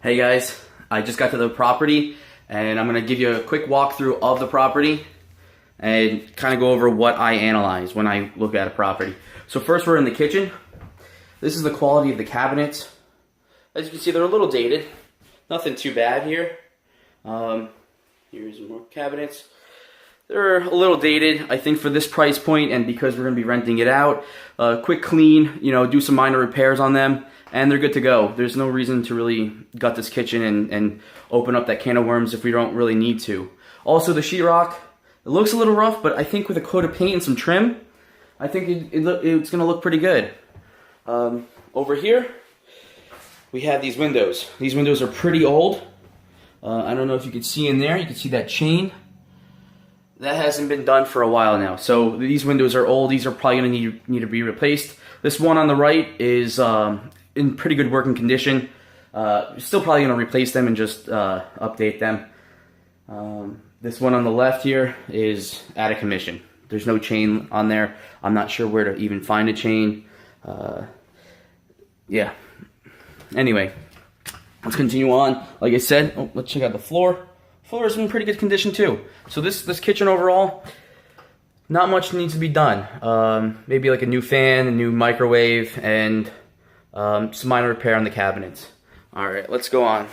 Hey guys, I just got to the property and I'm going to give you a quick walkthrough of the property and kind of go over what I analyze when I look at a property. So first we're in the kitchen. This is the quality of the cabinets. As you can see, they're a little dated. Nothing too bad here. Here's more cabinets. They're a little dated, I think, for this price point, and because we're going to be renting it out. Quick clean, do some minor repairs on them, and they're good to go. There's no reason to really gut this kitchen and open up that can of worms if we don't really need to. Also, the sheetrock, it looks a little rough, but I think with a coat of paint and some trim, I think it's going to look pretty good. Over here, we have these windows. These windows are pretty old. I don't know if you can see in there. You can see that chain. That hasn't been done for a while now. So these windows are old. These are probably going to need to be replaced. This one on the right is in pretty good working condition. Still probably going to replace them and just update them. This one on the left here is out of commission. There's no chain on there. I'm not sure where to even find a chain. Yeah. Anyway, let's continue on. Like I said, let's check out the floor. Floor is in pretty good condition too. So this kitchen overall, not much needs to be done. Maybe like a new fan, a new microwave, and some minor repair on the cabinets. All right, let's go on.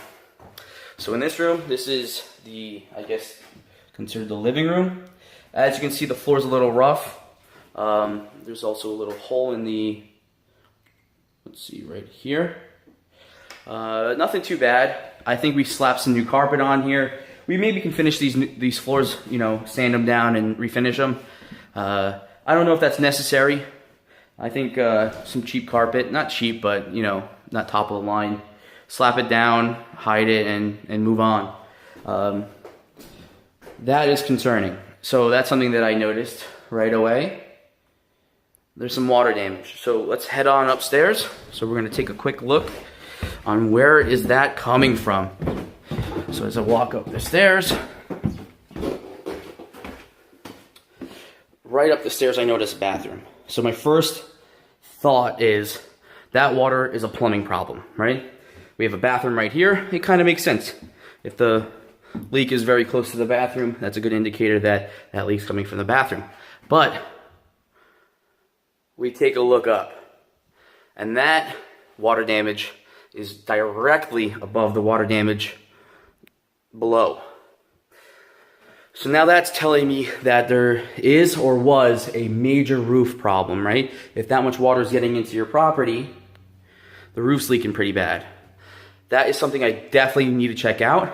So in this room, this is I guess, considered the living room. As you can see, the floor is a little rough. There's also a little hole in the, let's see, right here. Nothing too bad. I think we slapped some new carpet on here. We maybe can finish these floors, sand them down and refinish them. I don't know if that's necessary. I think some cheap carpet, not cheap, but not top of the line. Slap it down, hide it, and move on. That is concerning. So that's something that I noticed right away. There's some water damage. So let's head on upstairs. So we're going to take a quick look on where is that coming from. So as I walk up the stairs, right up the stairs I notice a bathroom. So my first thought is that water is a plumbing problem, right? We have a bathroom right here. It kind of makes sense. If the leak is very close to the bathroom, that's a good indicator that that leak's coming from the bathroom. But we take a look up, and that water damage is directly above the water damage below. So now that's telling me that there is or was a major roof problem, right? If that much water is getting into your property, the roof's leaking pretty bad. That is something I definitely need to check out.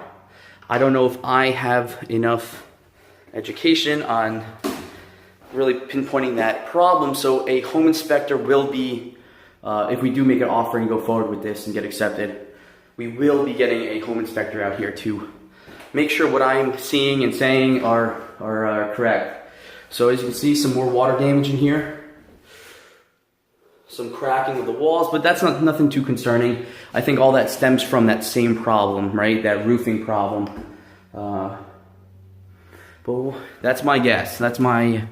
I don't know if I have enough education on really pinpointing that problem, so a home inspector will be, if we do make an offer and go forward with this and get accepted, we will be getting a home inspector out here to make sure what I'm seeing and saying are correct. So as you can see, some more water damage in here. Some cracking of the walls, but that's nothing too concerning. I think all that stems from that same problem, right? That roofing problem. But that's my guess. That's my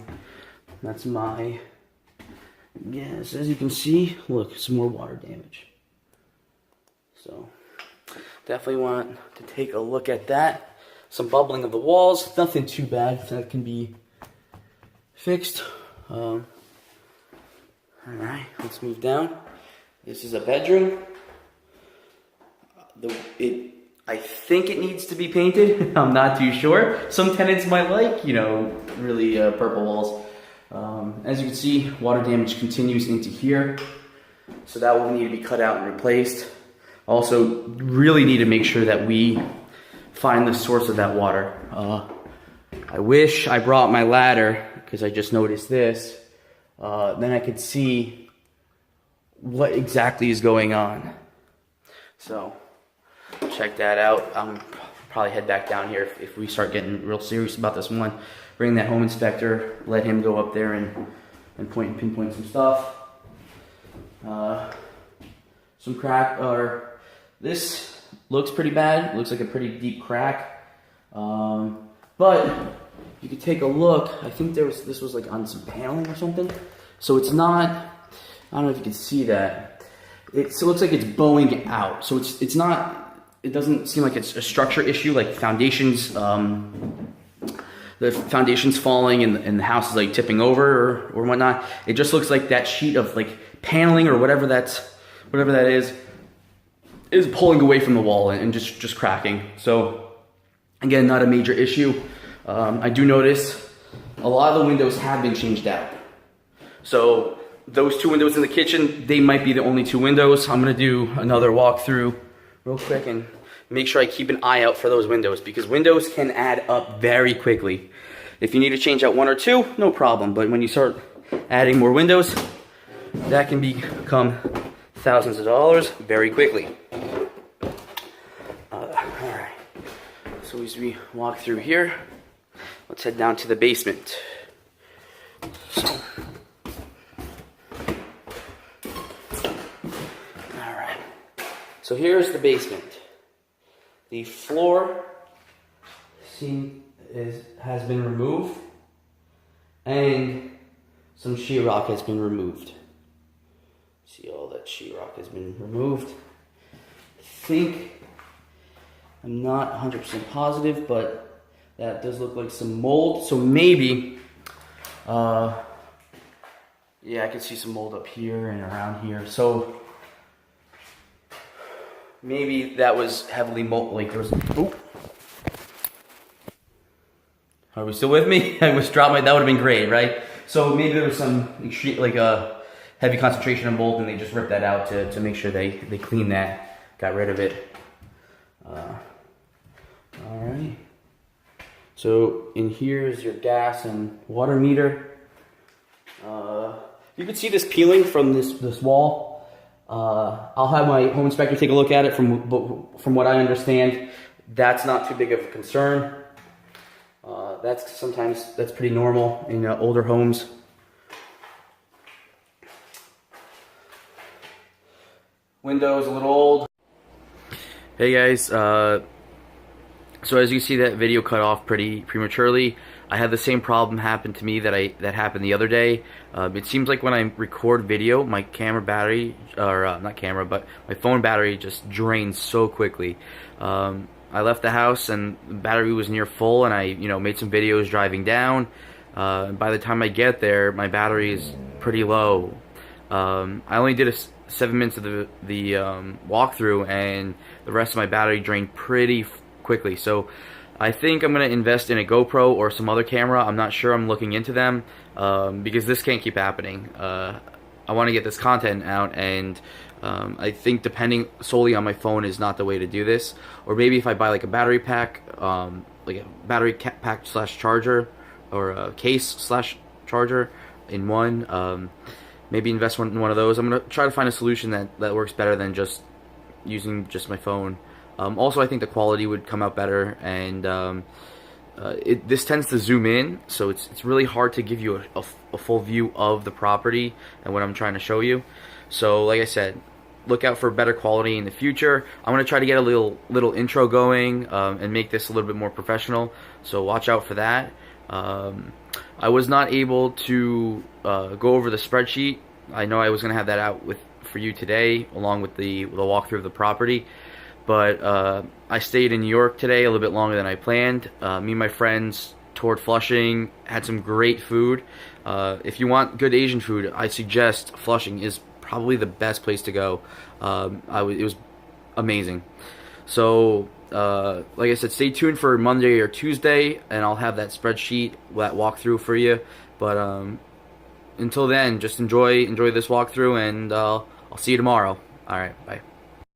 guess. As you can see, look, some more water damage. So definitely want to take a look at that. Some bubbling of the walls, nothing too bad. That can be fixed. Alright, let's move down. This is a bedroom. I think it needs to be painted. I'm not too sure. Some tenants might like, really purple walls. As you can see, water damage continues into here. So that will need to be cut out and replaced. Also, really need to make sure that we find the source of that water. I wish I brought my ladder, because I just noticed this. Then I could see what exactly is going on. So, check that out. I'm probably head back down here if we start getting real serious about this one. Bring that home inspector, let him go up there and pinpoint some stuff. Some crack, this looks pretty bad. It looks like a pretty deep crack. But you could take a look. I think this was like on some paneling or something. So it's not, I don't know if you can see that. It looks like it's bowing out. So it's not it doesn't seem like it's a structure issue, like foundations, the foundation's falling and the house is like tipping over or whatnot. It just looks like that sheet of like paneling or whatever that is pulling away from the wall and just cracking. So again, not a major issue. I do notice a lot of the windows have been changed out. So those 2 windows in the kitchen, they might be the only 2 windows. I'm gonna do another walkthrough real quick and make sure I keep an eye out for those windows, because windows can add up very quickly. If you need to change out 1 or 2, no problem. But when you start adding more windows, that can become thousands of dollars very quickly. All right. So as we walk through here, let's head down to the basement. So, all right. So here's the basement. The floor has been removed, and some sheetrock has been removed. See, all that sheetrock has been removed. I'm not 100% positive, but that does look like some mold. So maybe, yeah, I can see some mold up here and around here. So maybe that was heavily mold, like there was, oop. Are we still with me? I was dropped my, that would have been great, right? So maybe there was some extreme, like a heavy concentration of mold, and they just ripped that out to make sure they cleaned that, got rid of it. All right. So in here is your gas and water meter. You can see this peeling from this wall. I'll have my home inspector take a look at it. From what I understand, that's not too big of a concern. That's pretty normal in older homes. Windows a little old. Hey guys, so as you see, that video cut off pretty prematurely. I had the same problem happen to me that happened the other day. It seems like when I record video, my camera battery, or not camera, but my phone battery just drains so quickly. I left the house and the battery was near full, and I made some videos driving down. By the time I get there, my battery is pretty low. I only did 7 minutes of the walkthrough, and the rest of my battery drained pretty quickly. So I think I'm going to invest in a GoPro or some other camera. I'm not sure. I'm looking into them because this can't keep happening. I want to get this content out, and I think depending solely on my phone is not the way to do this. Or maybe if I buy like a battery pack, like a battery pack slash charger, or a case slash charger in one. Maybe invest in one of those. I'm going to try to find a solution that works better than just using just my phone. Also, I think the quality would come out better, and this tends to zoom in, so it's really hard to give you a full view of the property and what I'm trying to show you. So like I said, look out for better quality in the future. I'm going to try to get a little intro going and make this a little bit more professional, so watch out for that. I was not able to go over the spreadsheet. I know I was going to have that out for you today, along with the walkthrough of the property. But I stayed in New York today a little bit longer than I planned. Me and my friends toured Flushing, had some great food. If you want good Asian food, I suggest Flushing is probably the best place to go. It was amazing. So, like I said, stay tuned for Monday or Tuesday, and I'll have that spreadsheet, that walkthrough for you. But until then, just enjoy this walkthrough, and I'll see you tomorrow. All right, bye.